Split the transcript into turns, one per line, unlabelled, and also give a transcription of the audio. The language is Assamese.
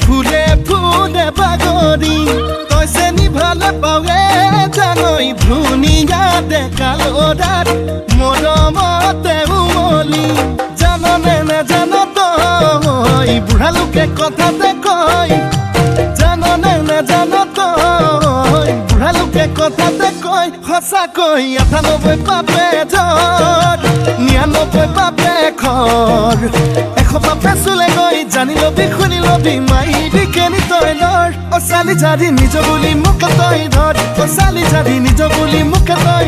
ফুলে ফুলে বাগৰি তই চেনি ভালে পাৱে জানৈ ধুনীয়া ডেকালৰাত মৰমতে উমলি জাননে নেজান তই বুঢ়া লোকে কথাতে কয় জাননে নেজান তই বুঢ়া লোকে কথাতে কয় সঁচাকৈ ৯৮ পাপে ধৰ ৯৯ পাপে খৰ ১০০ পাপে চুলে গৈ জানি লবি শুনি লবি মাইবি কেনি তই লৰ অ চালি জাৰি নিজ বুলি মোক তই ধৰ অ চালি জাৰি নিজ বুলি মোক তই